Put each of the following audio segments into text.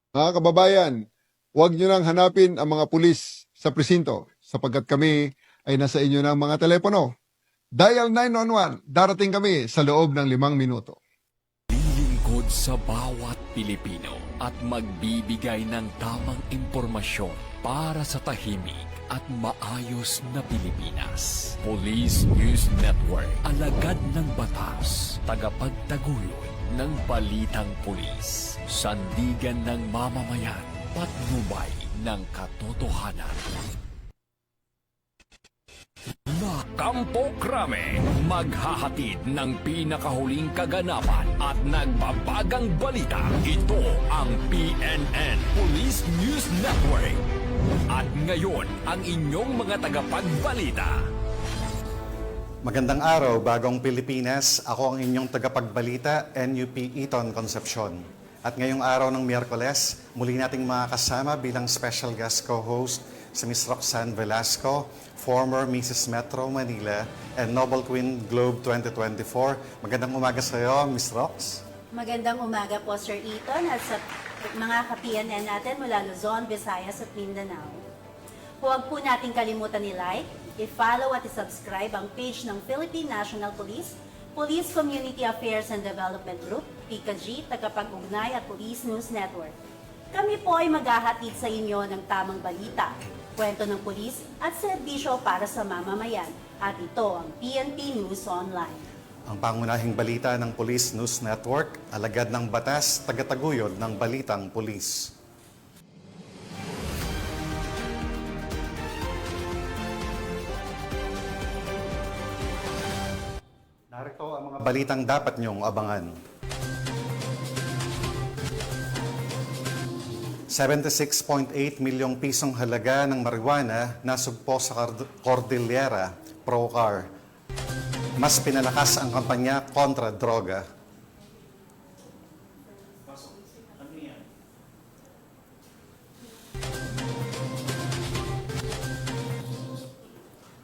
Mga kababayan, huwag nyo nang hanapin ang mga pulis sa presinto sapagkat kami ay nasa inyo ng mga telepono. Dial 911, darating kami sa loob ng 5 minuto. Lilingkod sa bawat Pilipino at magbibigay ng tamang impormasyon para sa tahimik at maayos na Pilipinas. Police News Network, alagad ng batas, tagapagtaguyod ng balitang pulis, sandigan ng mamamayan, patnubay ng katotohanan. Na Kampo Krame, maghahatid ng pinakahuling kaganapan at nagbabagang balita. Ito ang PNN Police News Network. At ngayon, ang inyong mga tagapagbalita. Magandang araw, Bagong Pilipinas. Ako ang inyong tagapagbalita, NUP Eton Concepcion. At ngayong araw ng Miyerkules, muli nating makakasama bilang special guest co-host si Ms. Roxanne Velasco, former Mrs. Metro Manila and Nobel Queen Globe 2024. Magandang umaga sa iyo, Ms. Rox. Magandang umaga po, Sir Eton, at sa mga ka-PNN natin mula Luzon, Visayas at Mindanao. Huwag po nating kalimutan i-like, i-follow at i-subscribe ang page ng Philippine National Police, Police Community Affairs and Development Group, PCAG, Tagapag-Ugnay at Police News Network. Kami po ay maghahatid sa inyo ng tamang balita, kwento ng pulis at serbisyo para sa mamamayan. At ito ang PNP News Online. Ang pangunahing balita ng Police News Network, alagad ng batas, tagataguyod ng balitang pulis. Narito ang mga balitang dapat niyong abangan. 76.8 milyong pisong halaga ng marijuana nasugpo sa Cordillera, Procar. Mas pinalakas ang kampanya kontra droga.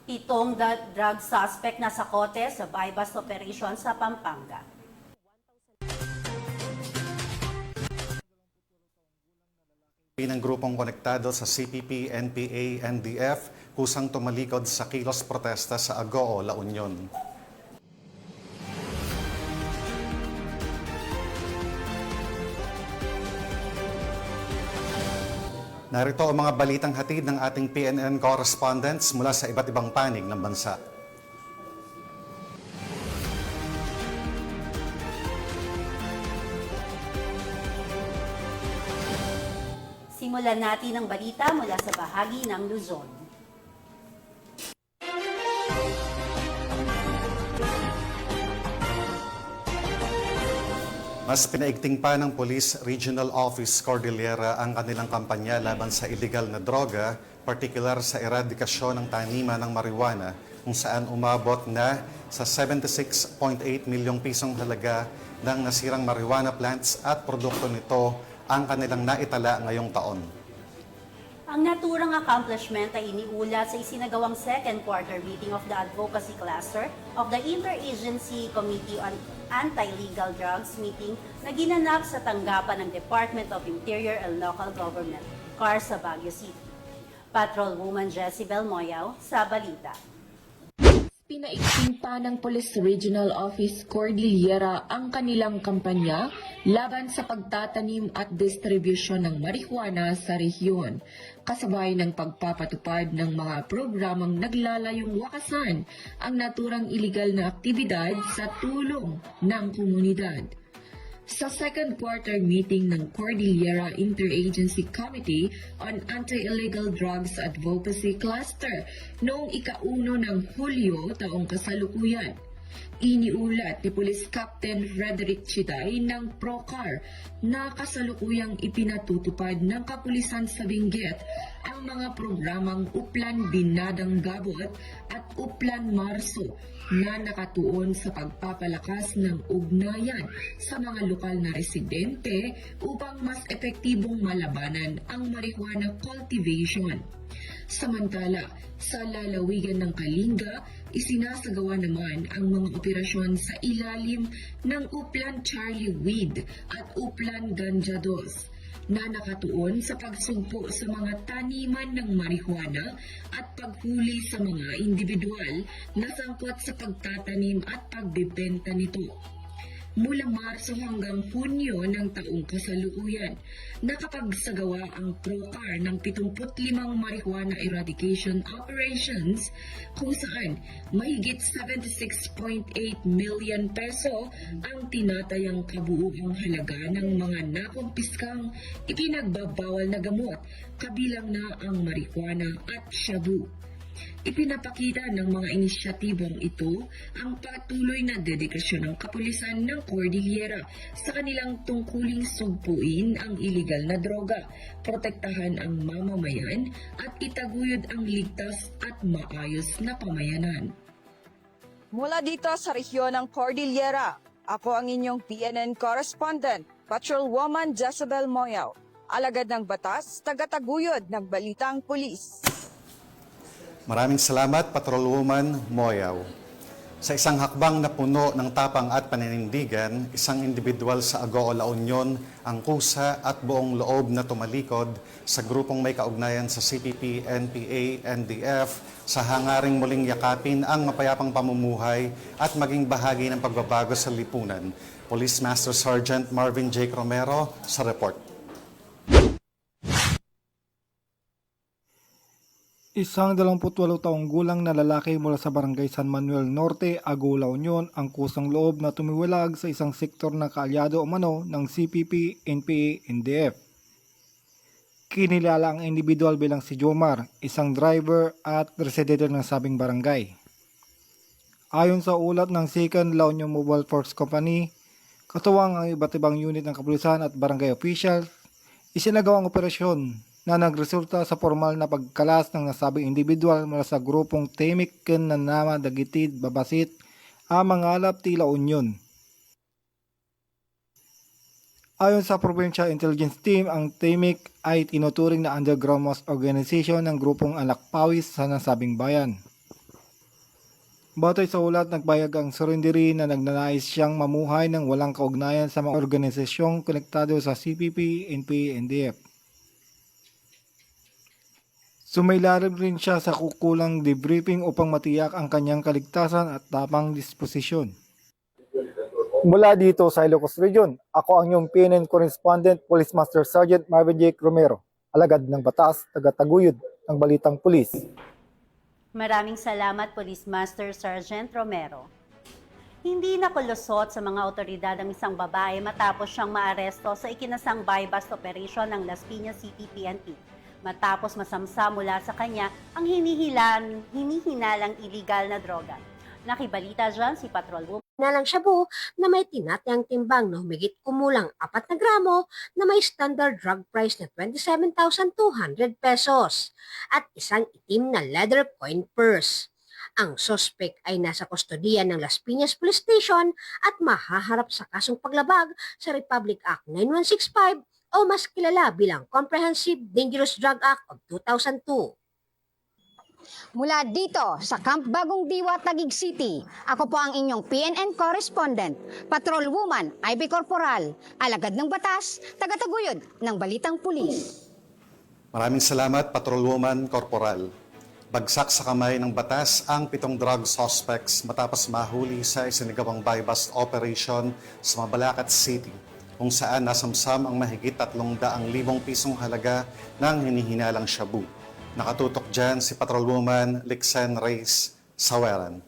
Pitong drug suspect na sa kote sa buy-bust operation sa Pampanga. Ng grupong konektado sa CPP, NPA, NDF kusang tumalikod sa kilos protesta sa Agoo, La Union. Narito ang mga balitang hatid ng ating PNN correspondents mula sa iba't ibang panig ng bansa. Simulan natin ang balita mula sa bahagi ng Luzon. Mas pinaigting pa ng Police Regional Office Cordillera ang kanilang kampanya laban sa illegal na droga, partikular sa eradikasyon ng taniman ng marijuana, kung saan umabot na sa 76.8 milyong pisong halaga ng nasirang marijuana plants at produkto nito ang kanilang naitala ngayong taon. Ang naturang accomplishment ay iniulat sa isinagawang second quarter meeting of the Advocacy Cluster of the Interagency Committee on Anti-Legal Drugs meeting na ginanap sa tanggapan ng Department of Interior and Local Government, CAR sa Baguio City. Patrolwoman Jezebel Moyaw sa balita. Pinaigting pa ng Police Regional Office Cordillera ang kanilang kampanya laban sa pagtatanim at distribusyon ng marijuana sa rehiyon, kasabay ng pagpapatupad ng mga programang naglalayong wakasan ang naturang iligal na aktibidad sa tulong ng komunidad. Sa second quarter meeting ng Cordillera Interagency Committee on Anti-Illegal Drugs Advocacy Cluster noong ika-1 ng Hulyo taong kasalukuyan, iniulat ni Police Captain Frederick Chiday ng Procar na kasalukuyang ipinatutupad ng kapulisan sa Benguet ang mga programang Uplan Binadang Gabot at Uplan Marso na nakatuon sa pagpapalakas ng ugnayan sa mga lokal na residente upang mas epektibong malabanan ang marijuana cultivation. Samantala, sa lalawigan ng Kalinga, isinasagawa naman ang mga operasyon sa ilalim ng Uplan Charlie Weed at Uplan Ganja 2 na nakatuon sa pagsugpo sa mga taniman ng marijuana at paghuli sa mga individual na sangkot sa pagtatanim at pagbebenta nito. Mula Marso hanggang Hunyo ng taong kasalukuyan, nakapagsagawa ang PROCAR ng 75 marijuana eradication operations kung saan mahigit 76.8 million peso ang tinatayang kabuuang halaga ng mga nakumpiskang ipinagbabawal na gamot, kabilang na ang marijuana at shabu. Ipinapakita ng mga inisyatibong ito ang patuloy na dedikasyon ng kapulisan ng Cordillera sa kanilang tungkuling sugpuin ang iligal na droga, protektahan ang mamamayan at itaguyod ang ligtas at maayos na pamayanan. Mula dito sa rehiyon ng Cordillera, ako ang inyong PNN correspondent, Patrolwoman Jezebel Moyaw, alagad ng batas, tagataguyod ng balitang pulis. Maraming salamat, Patrolwoman Moyaw. Sa isang hakbang na puno ng tapang at paninindigan, isang individual sa Agoo La Union ang kusa at buong loob na tumalikod sa grupong may kaugnayan sa CPP, NPA, NDF sa hangaring muling yakapin ang mapayapang pamumuhay at maging bahagi ng pagbabago sa lipunan. Police Master Sergeant Marvin J. Romero sa report. Isang 28 taong gulang na lalaki mula sa Barangay San Manuel Norte, Agoo La Union ang kusang loob na tumiwalag sa isang sektor na kaalyado umano ng CPP, NPA, NDF. Kinilala ang individual bilang si Jomar, isang driver at residente ng sabing barangay. Ayon sa ulat ng 2nd La Union Mobile Force Company, katuwang ang iba't ibang unit ng kapulisan at barangay officials, isinagawa ang operasyon na nagresulta sa formal na pagkalas ng nasabing individual mula sa grupong Temik ken Nama Dagitid Babasit ang Mangalap Tila Union. Ayon sa Provincial Intelligence Team, ang Temik ay tinuturing na underground mass organization ng grupong Alakpawis sa nasabing bayan. Batay sa ulat, nagbayag ang surrenderi na nagnanais siyang mamuhay ng walang kaugnayan sa mga organisasyong konektado sa CPP, NPA, NDF. Sumailalim rin siya sa kukulang debriefing upang matiyak ang kanyang kaligtasan at tapang disposisyon. Mula dito sa Ilocos Region, ako ang iyong PNN correspondent, Police Master Sergeant Marvin J. Romero, alagad ng batas, tagataguyod ng balitang pulis. Maraming salamat, Police Master Sergeant Romero. Hindi nakulusot sa mga otoridad ang isang babae matapos siyang maaresto sa ikinasang buy-bust operation ng Las Piñas City PNP. Matapos masamsa mula sa kanya ang hinihinalang illegal na droga. Nakibalita dyan si Patrolwoman Nalang shabu na may tinatayang timbang na humigit kumulang 4 na gramo na may standard drug price na 27,200 pesos at isang itim na leather coin purse. Ang suspect ay nasa kustodiya ng Las Piñas Police Station at mahaharap sa kasong paglabag sa Republic Act 9165 o mas kilala bilang Comprehensive Dangerous Drug Act of 2002. Mula dito sa Camp Bagong Diwa, Taguig City, ako po ang inyong PNN correspondent, Patrolwoman Ivy Corporal, alagad ng batas, tagataguyod ng balitang pulis. Maraming salamat, Patrolwoman Corporal. Bagsak sa kamay ng batas ang 7 drug suspects matapos mahuli sa isinagawang buy-bust operation sa Mabalacat City, kung saan nasamsam ang mahigit 300,000 pisong halaga ng hinihinalang shabu. Nakatutok dyan si Patrolwoman Lixen Reyes Saweran.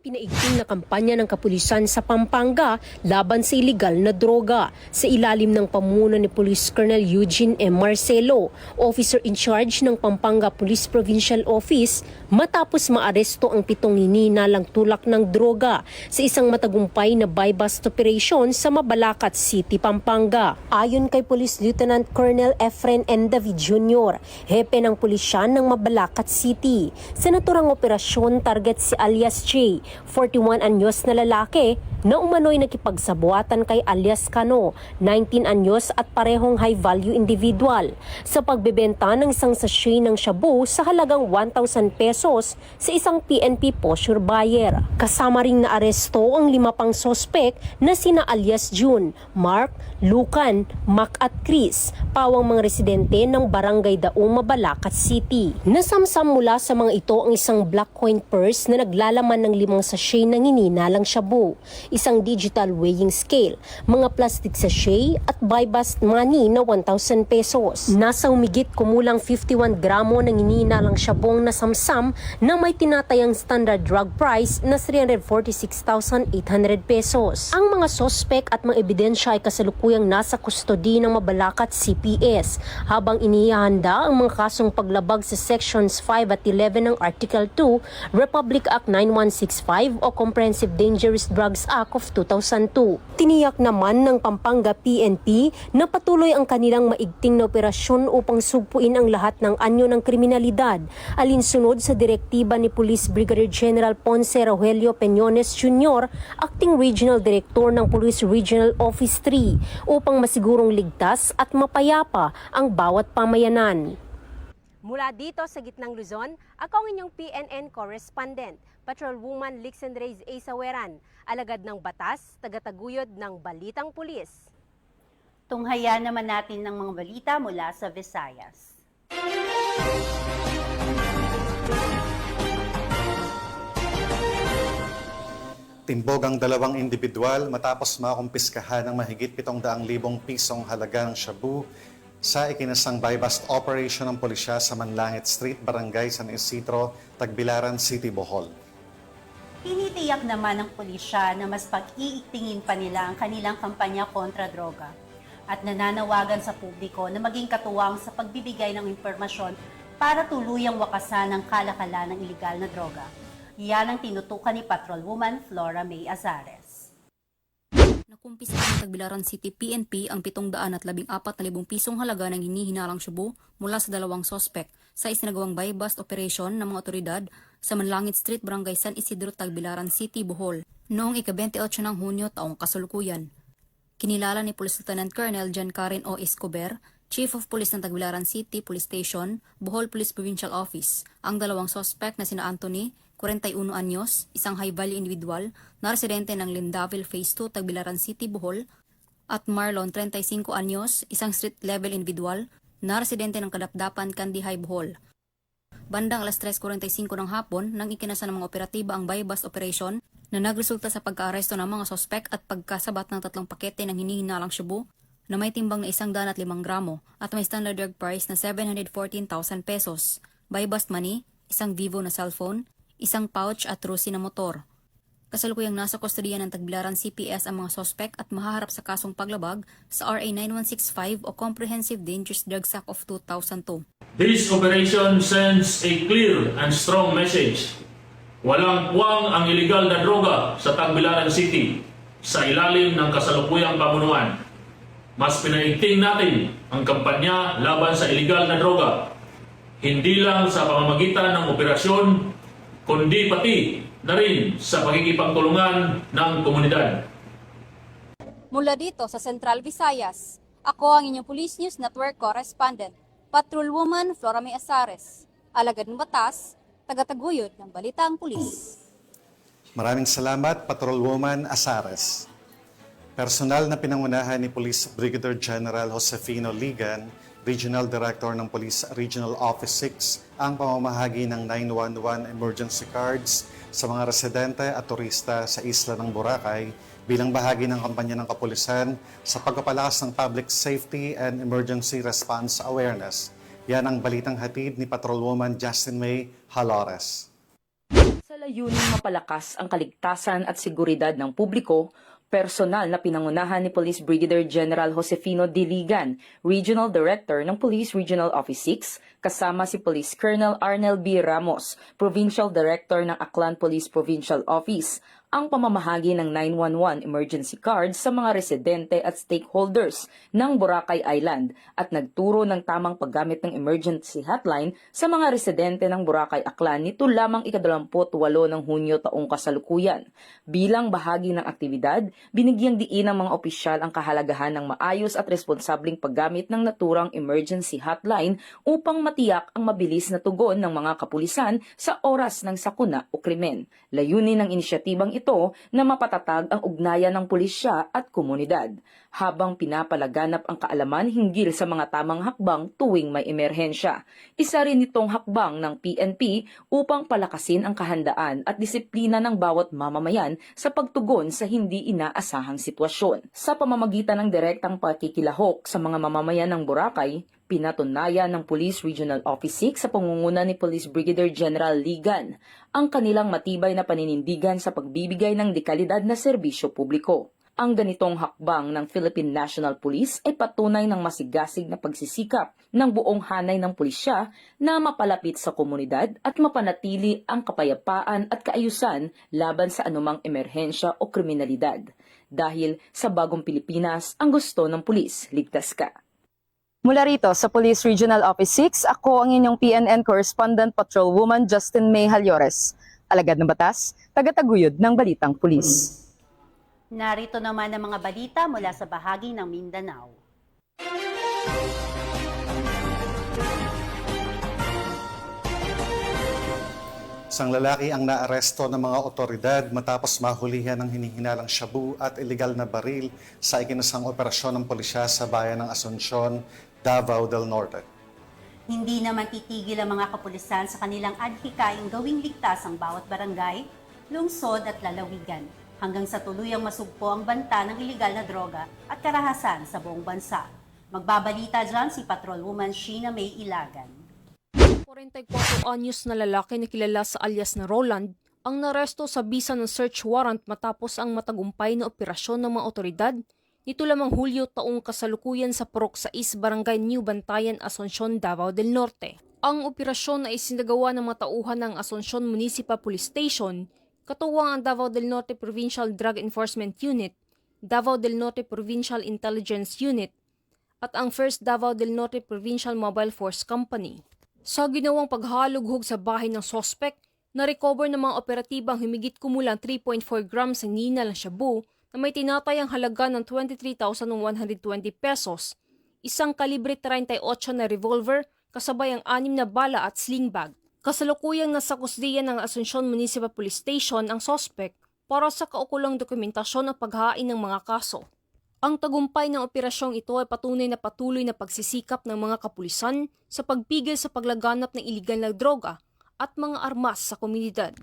Pinaigting na kampanya ng kapulisan sa Pampanga laban sa iligal na droga sa ilalim ng pamumuno ni Police Colonel Eugene M. Marcelo, officer in charge ng Pampanga Police Provincial Office, matapos maaresto ang 7 hinihinalang tulak ng droga sa isang matagumpay na buy-bust operation sa Mabalacat City, Pampanga. Ayon kay Police Lieutenant Colonel Efren N. David Jr., hepe ng pulisyan ng Mabalacat City, sa naturang operasyon target si alias J, 41 anyos na lalaki na umano'y nakipagsabuatan kay alias Cano, 19 anyos at parehong high-value individual, sa pagbebenta ng isang sachet ng shabu sa halagang 1,000 pesos sa isang PNP posture buyer. Kasama ring naaresto ang 5 pang sospek na sina alias June, Mark, Lucan, Mac at Chris, pawang mga residente ng Barangay Dauma, Balacat City. Nasamsam mula sa mga ito ang isang black coin purse na naglalaman ng 5 sachet ng hinihinalang shabu, isang digital weighing scale, mga plastic sachet at buy-bust money na 1,000 pesos. Nasa humigit kumulang 51 gramo ng hinihinalang shabu ang nasamsam na may tinatayang standard drug price na 346,800 pesos. Ang mga sospek at mga ebidensya ay kasalukuyang nasa kustodi ng Mabalacat CPS habang inihahanda ang mga kasong paglabag sa Sections 5 at 11 ng Article 2, Republic Act 9165 o Comprehensive Dangerous Drugs Act of 2002. Tiniyak naman ng Pampanga PNP na patuloy ang kanilang maigting na operasyon upang sugpuin ang lahat ng anyo ng kriminalidad, alinsunod sa direktiba ni Police Brigadier General Ponce Rogelio Peñones Jr., Acting Regional Director ng Police Regional Office 3, upang masigurong ligtas at mapayapa ang bawat pamayanan. Mula dito sa gitnang Luzon, ako ang inyong PNN correspondent, Patrolwoman Lixen Reyes A. Saweran, alagad ng batas, tagataguyod ng Balitang Pulis. Tunghayan naman natin ng mga balita mula sa Visayas. Timbog ang 2 individual matapos makumpiskahan ng mahigit 700,000 pisong halaga ng shabu sa ikinasang buy-bust operation ng pulisya sa Manlangit Street, Barangay San Isidro, Tagbilaran City, Bohol. Tinitiyak naman ng pulisya na mas pag-iigtingin pa nila ang kanilang kampanya kontra droga at nananawagan sa publiko na maging katuwang sa pagbibigay ng impormasyon para tuluyang wakasan ang kalakalan ng iligal na droga. Yan ang tinutukan ni Patrolwoman Flora May Azares. Nakumpisa ng Tagbilaran City PNP ang 714,000 pisong halaga ng hinihinalang shabu mula sa 2 sospek sa isinagawang buy-bust operation ng mga otoridad sa Manlangit Street, Barangay San Isidro, Tagbilaran City, Bohol, noong ika-28 ng Hunyo taong kasalukuyan. Kinilala ni Police Lieutenant Colonel John Karen O. Escobar, Chief of Police ng Tagbilaran City Police Station, Bohol Police Provincial Office, ang 2 sospek na sina Anthony, 41 anyos, isang high-value individual na residente ng Lindaville Phase 2, Tagbilaran City, Bohol, at Marlon, 35 anyos, isang street-level individual na residente ng Kadapdapan, Kandihay, Bohol. Bandang alas 3:45 ng hapon nang ikinasa ng mga operatiba ang buy-bust operation na nagresulta sa pagka-aresto ng mga sospek at pagkasabat ng 3 pakete ng hinihinalang shabu na may timbang na 105 gramo at may standard drug price na 714,000 pesos, buy-bust money, isang Vivo na cellphone, isang pouch at trusi na motor. Kasalukuyang nasa kustodiya ng Tagbilaran CPS ang mga sospek at mahaharap sa kasong paglabag sa RA 9165 o Comprehensive Dangerous Drugs Act of 2002. This operation sends a clear and strong message. Walang puwang ang iligal na droga sa Tagbilaran City sa ilalim ng kasalukuyang pamunuan. Mas pinaigting natin ang kampanya laban sa iligal na droga, hindi lang sa pamamagitan ng operasyon, kundi pati na rin sa pagkikipagtulungan ng komunidad. Mula dito sa Central Visayas, ako ang inyong Police News Network correspondent, Patrolwoman Flora May Azares, alagad ng batas, tagataguyod ng Balitang Pulis. Maraming salamat, Patrolwoman Azares. Personal na pinangunahan ni Police Brigadier General Josefino Ligan, Regional Director ng Police Regional Office 6, ang pamamahagi ng 911 emergency cards sa mga residente at turista sa isla ng Boracay bilang bahagi ng kampanya ng kapulisan sa pagpapalakas ng public safety and emergency response awareness. Yan ang balitang hatid ni Patrolwoman Justin May Halores. Sa layuning mapalakas ang kaligtasan at seguridad ng publiko, personal na pinangunahan ni Police Brigadier General Josefino Diligan, Regional Director ng Police Regional Office 6, kasama si Police Colonel Arnel B. Ramos, Provincial Director ng Aklan Police Provincial Office, ang pamamahagi ng 911 emergency cards sa mga residente at stakeholders ng Boracay Island at nagturo ng tamang paggamit ng emergency hotline sa mga residente ng Boracay Aklan nito lamang ika-28 ng Hunyo taong kasalukuyan. Bilang bahagi ng aktibidad, binigyang diin ng mga opisyal ang kahalagahan ng maayos at responsabling paggamit ng naturang emergency hotline upang matiyak ang mabilis na tugon ng mga kapulisan sa oras ng sakuna o krimen. Layunin ng inisyatibang ito na mapatatag ang ugnayan ng pulisya at komunidad, habang pinapalaganap ang kaalaman hinggil sa mga tamang hakbang tuwing may emerhensya. Isa rin itong hakbang ng PNP upang palakasin ang kahandaan at disiplina ng bawat mamamayan sa pagtugon sa hindi inaasahang sitwasyon. Sa pamamagitan ng direktang pakikilahok sa mga mamamayan ng Boracay, pinatunayan ng Police Regional Office 6 sa pangunguna ni Police Brigadier General Ligan ang kanilang matibay na paninindigan sa pagbibigay ng dekalidad na serbisyo publiko. Ang ganitong hakbang ng Philippine National Police ay patunay ng masigasig na pagsisikap ng buong hanay ng pulisya na mapalapit sa komunidad at mapanatili ang kapayapaan at kaayusan laban sa anumang emerhensya o kriminalidad. Dahil sa bagong Pilipinas, ang gusto ng pulis, ligtas ka. Mula rito sa Police Regional Office 6, ako ang inyong PNN Correspondent Patrolwoman Justin May Halyores. Alagad ng batas, tagataguyod ng Balitang Pulis. Narito naman ang mga balita mula sa bahagi ng Mindanao. Isang lalaki ang naaresto ng mga otoridad matapos mahulihan ng hinihinalang shabu at ilegal na baril sa ikinasang operasyon ng pulisya sa bayan ng Asuncion, Davao del Norte. Hindi naman titigil ang mga kapulisan sa kanilang adhikaing gawing ligtas ang bawat barangay, lungsod at lalawigan hanggang sa tuluyang masugpo ang banta ng ilegal na droga at karahasan sa buong bansa. Magbabalita dyan si Patrolwoman Sheena May Ilagan. 44 anyos na lalaki na kilala sa alias na Roland ang naresto sa bisa ng search warrant matapos ang matagumpay na operasyon ng mga otoridad nito lamang Hulyo taong kasalukuyan sa Purok 6, Barangay New Bantayan, Asuncion, Davao del Norte. Ang operasyon ay isinagawa ng mga tauhan ng Asuncion Municipal Police Station, katuwang ang Davao del Norte Provincial Drug Enforcement Unit, Davao del Norte Provincial Intelligence Unit, at ang 1st Davao del Norte Provincial Mobile Force Company. Sa ginawang paghalughog sa bahay ng sospek, na-recover ng mga operatibang humigit kumulang 3.4 grams ng ninal ng shabu na may tinatayang halaga ng 23,120 pesos, isang kalibre 38 na revolver kasabay ang 6 na bala at sling bag. Kasalukuyang nasa kusdiyan ng Asuncion Municipal Police Station ang sospek para sa kaukulang dokumentasyon at paghain ng mga kaso. Ang tagumpay ng operasyong ito ay patunay na patuloy na pagsisikap ng mga kapulisan sa pagpigil sa paglaganap ng iligal na droga at mga armas sa komunidad.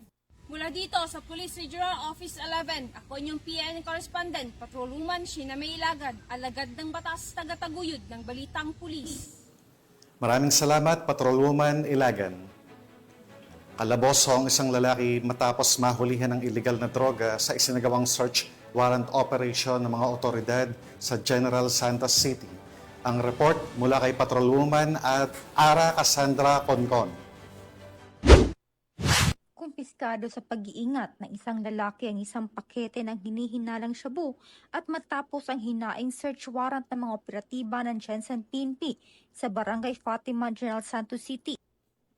Mula dito sa Police Regional Office 11, ako inyong PNN Correspondent, Patrolwoman Sheena May Ilagan, alagad ng batas, tagataguyod ng Balitang Pulis. Maraming salamat, Patrolwoman Ilagan. Kalaboso ang isang lalaki matapos mahulihan ng illegal na droga sa isinagawang search warrant operation ng mga otoridad sa General Santos City. Ang report mula kay Patrolwoman at Ara Cassandra Concon. Kumpiskado sa pag-iingat ng isang lalaki ang isang pakete ng hinihinalang shabu at matapos ang hinaing search warrant ng mga operatiba ng Jensen PNP sa Barangay Fatima, General Santos City.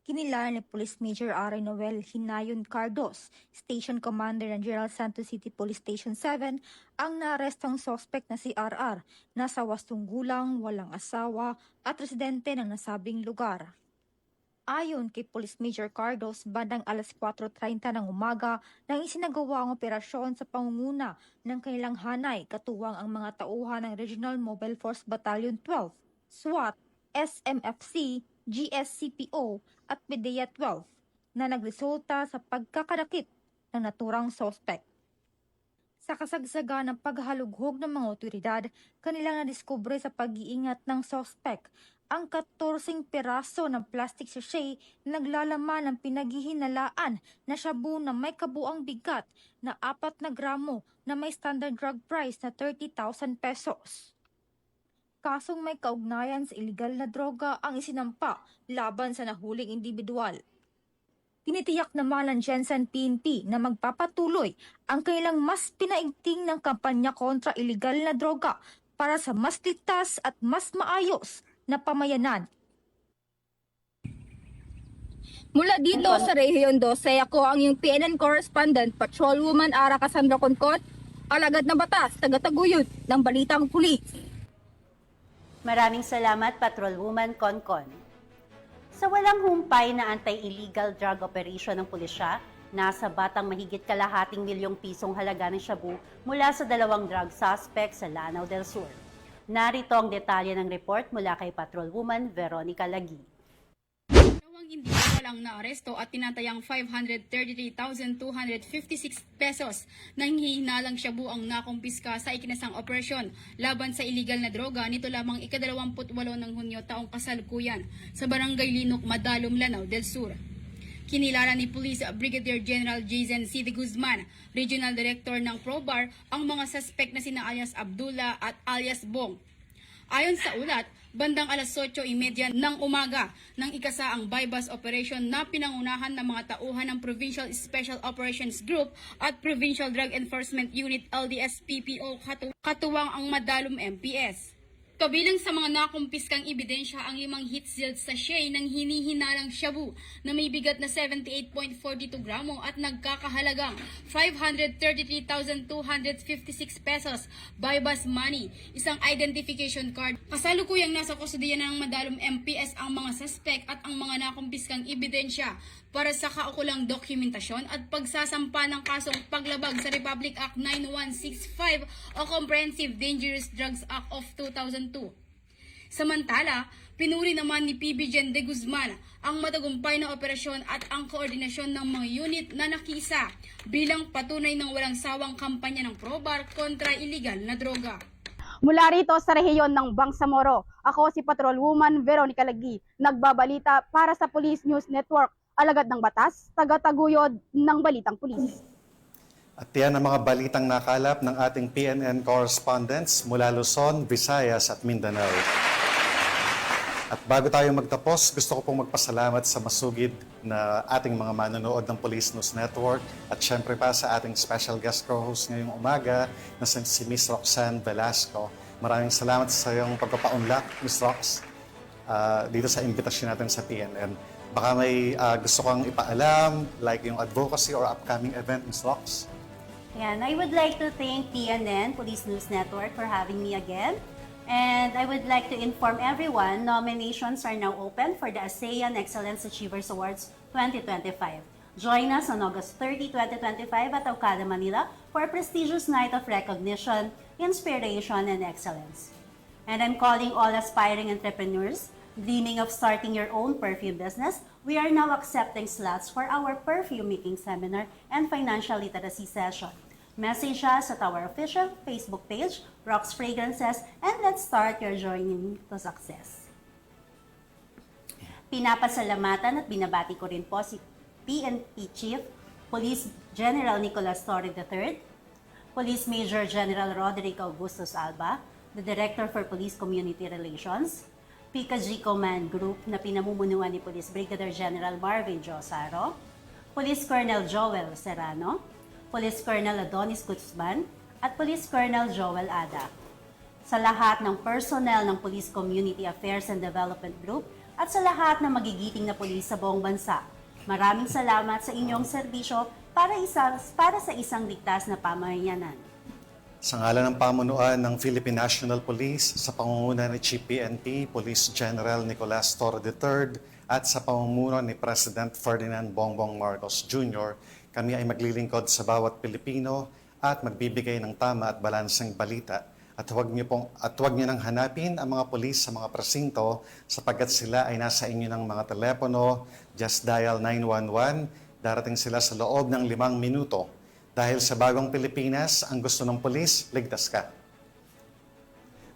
Kinilala ni Police Major R. Noel Hinayon Cardos, Station Commander ng General Santos City Police Station 7, ang naarestong suspect na si RR, nasa 80 gulang, walang asawa at residente ng nasabing lugar. Ayon kay Police Major Cardos, bandang alas 4:30 ng umaga nang isinagawa ang operasyon sa pangunguna ng kanilang hanay katuwang ang mga tauhan ng Regional Mobile Force Battalion 12, SWAT, SMFC, GSCPO at PDEA 12 na nagresulta sa pagkakadakip ng naturang sospek. Sa kasagsagan ng paghalughog ng mga otoridad, kanilang nadiskubre sa pag-iingat ng sospek ang 14 piraso ng plastic sachet na naglalaman ng pinaghihinalaan na shabu na may kabuang bigat na 4 na gramo na may standard drug price na 30,000 pesos. Kasong may kaugnayan sa iligal na droga ang isinampa laban sa nahuling individual. Tinitiyak naman ng Jensen PNP na magpapatuloy ang kailang mas pinaigting ng kampanya kontra iligal na droga para sa mas ligtas at mas maayos na pamayanan. Mula dito sa Rehiyon 12, ako ang iyong PNN correspondent, Patrolwoman Ara Cassandra Concon, alagad ng batas, tagataguyod ng balitang pulis. Maraming salamat, Patrolwoman Concon. Sa walang humpay na anti-illegal drug operation ng pulisya, nasa batang mahigit kalahating milyong pisong halaga ng shabu mula sa 2 drug suspects sa Lanao del Sur. Narito ang detalye ng report mula kay Patrolwoman Veronica Lagi. Dalawang individual ang naaresto at tinatayang 533,256 pesos nang hihinalang shabu ang nakumpiska sa ikinasang operasyon laban sa iligal na droga nito lamang ika-28 ng Hunyo taong kasalukuyan sa Barangay Linok, Madalom, Lanao del Sur. Kinilala ni Police Brigadier General Jason C. de Guzman, Regional Director ng PROBAR, ang mga suspect na sina alias Abdullah at alias Bong. Ayon sa ulat, bandang alas 8:30 ng umaga nang ikasa ang bypass operation na pinangunahan ng mga tauhan ng Provincial Special Operations Group at Provincial Drug Enforcement Unit LDS-PPO katuwang ang Madalom MPS. Kabilang sa mga nakumpiskang ebidensya ang 5 heat sealed sachet ng hinihinalang shabu na may bigat na 78.42 gramo at nagkakahalagang 533,256 pesos, bypass money, isang identification card. Kasalukuyang nasa kustudiya ng Madalom MPS ang mga suspect at ang mga nakumpiskang ebidensya para sa kaukulang dokumentasyon at pagsasampa ng kasong paglabag sa Republic Act 9165 o Comprehensive Dangerous Drugs Act of 2002. Samantala, pinuri naman ni PB Gen de Guzman ang matagumpay na operasyon at ang koordinasyon ng mga unit na nakiisa bilang patunay ng walang sawang kampanya ng PROBAR kontra iligal na droga. Mula rito sa rehiyon ng Bangsamoro, ako si Patrolwoman Veronica Lagi, nagbabalita para sa Police News Network, alagad ng batas, tagataguyod ng balitang pulis. At yan ang mga balitang nakalap ng ating PNN correspondents mula Luzon, Visayas at Mindanao. At bago tayo magtapos, gusto ko pong magpasalamat sa masugid na ating mga manonood ng Police News Network at syempre pa sa ating special guest co-host ngayong umaga na si Miss Roxanne Velasco. Maraming salamat sa iyong pagpapaunlak, Miss Rox, dito sa imbitasyon natin sa PNN. Baka may gusto kang ipaalam, like yung advocacy or upcoming event, Miss Rox? Yan, I would like to thank PNN, Police News Network, for having me again. And I would like to inform everyone, nominations are now open for the ASEAN Excellence Achievers Awards 2025. Join us on August 30, 2025 at Ocala, Manila for a prestigious night of recognition, inspiration, and excellence. And I'm calling all aspiring entrepreneurs dreaming of starting your own perfume business. We are now accepting slots for our perfume making seminar and financial literacy session. Message us at our official Facebook page, Rox Fragrances, and let's start your journey to success. Pinapasalamatan at binabati ko rin po si PNP Chief Police General Nicolas Torre III, Police Major General Roderick Augustus Alba, the Director for Police Community Relations, PICA-G Command Group na pinamumunuan ni Police Brigadier General Marvin Josaro, Police Colonel Joel Serrano, Police Colonel Adonis Guzman, at Police Colonel Joel Ada. Sa lahat ng personnel ng Police Community Affairs and Development Group at sa lahat ng magigiting na pulis sa buong bansa, maraming salamat sa inyong serbisyo para sa isang ligtas na pamayanan. Sa ngalan ng pamunuan ng Philippine National Police, sa pangunguna ni Chief PNP, Police General Nicolas Torre III, at sa pamumuno ni President Ferdinand Bongbong Marcos Jr., kami ay maglilingkod sa bawat Pilipino at magbibigay ng tama at balanseng balita. At huwag niyo nang hanapin ang mga pulis sa mga presinto sapagkat sila ay nasa inyo ng mga telepono. Just dial 911. Darating sila sa loob ng 5 minuto. Dahil sa bagong Pilipinas, ang gusto ng pulis, ligtas ka.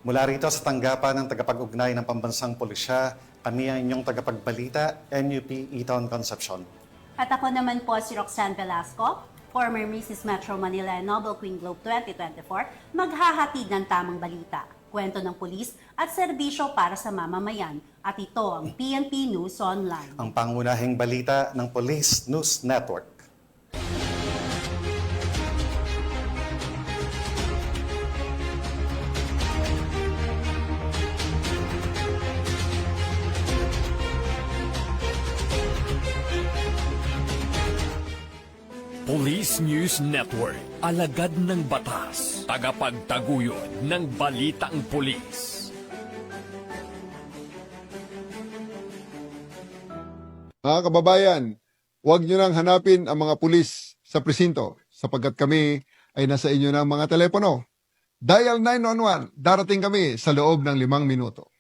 Mula rito sa tanggapan ng tagapag-ugnay ng Pambansang Pulisya, kami ang inyong tagapagbalita, NUP Eton Concepcion. At ako naman po si Roxanne Velasco, former Mrs. Metro Manila and Noble Queen Globe 2024, maghahatid ng tamang balita. kwento ng pulis at serbisyo para sa mamamayan. At ito ang PNP News Online. Ang pangunahing balita ng Police News Network. Police News Network, alagad ng batas, tagapagtaguyod ng balitang pulis. Mga kababayan, huwag nyo nang hanapin ang mga pulis sa presinto sapagkat kami ay nasa inyo ng mga telepono. Dial 911, darating kami sa loob ng 5 minuto.